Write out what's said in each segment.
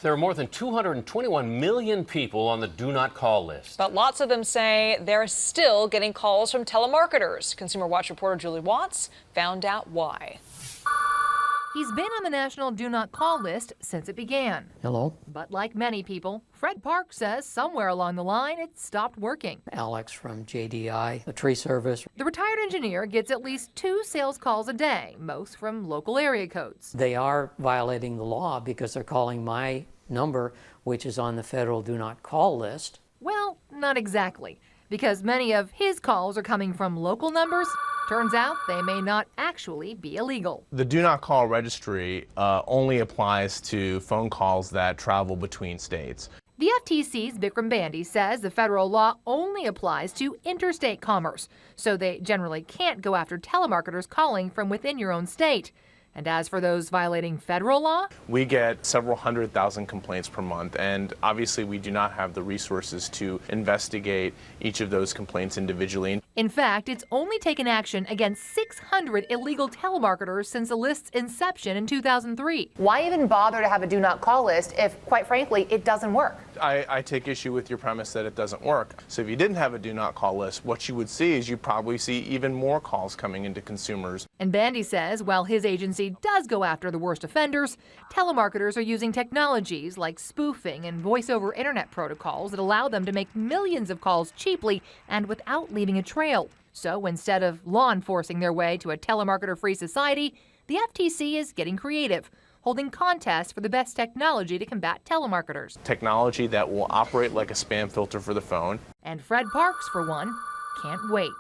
There are more than 221 million people on the do not call list. But lots of them say they're still getting calls from telemarketers. Consumer Watch reporter Julie Watts found out why. He's been on the national do not call list since it began. Hello? But like many people, Fred Park says somewhere along the line it stopped working. Alex from JDI, the tree service. The retired engineer gets at least 2 sales calls a day, most from local area codes. They are violating the law because they're calling my number, which is on the federal do not call list. Well, not exactly, because many of his calls are coming from local numbers. Turns out they may not actually be illegal. The Do Not Call registry only applies to phone calls that travel between states. The FTC's Bikram Bandi says the federal law only applies to interstate commerce, so they generally can't go after telemarketers calling from within your own state. And as for those violating federal law, We get several 100,000 complaints per month, and obviously we do not have the resources to investigate each of those complaints individually. in fact, it's only taken action against 600 illegal telemarketers since the list's inception in 2003. Why even bother to have a do not call list if, quite frankly, it doesn't work? I take issue with your premise that it doesn't work. So if you didn't have a Do Not Call list, what you would see is you'd probably see even more calls coming into consumers. And Bandi says while his agency does go after the worst offenders, telemarketers are using technologies like spoofing and voice over internet protocols that allow them to make millions of calls cheaply and without leaving a trail. So instead of law enforcing their way to a telemarketer-free society, the FTC is getting creative, holding contests for the best technology to combat telemarketers. Technology that will operate like a spam filter for the phone. And Fred Parks, for one, can't wait.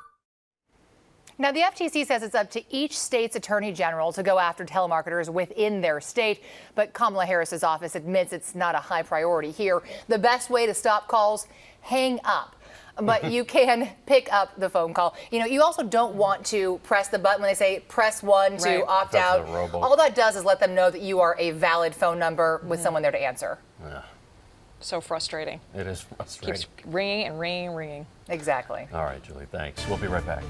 Now, the FTC says it's up to each state's attorney general to go after telemarketers within their state, but Kamala Harris's office admits it's not a high priority here. The best way to stop calls, hang up. But you can pick up the phone call. You know, you also don't want to press the button when they say press 1 to Right. opt That's out. a robo. All that does is let them know that you are a valid phone number with someone there to answer. Yeah, So frustrating. it is frustrating. Keeps ringing and ringing and ringing. Exactly. All right, Julie, thanks. We'll be right back.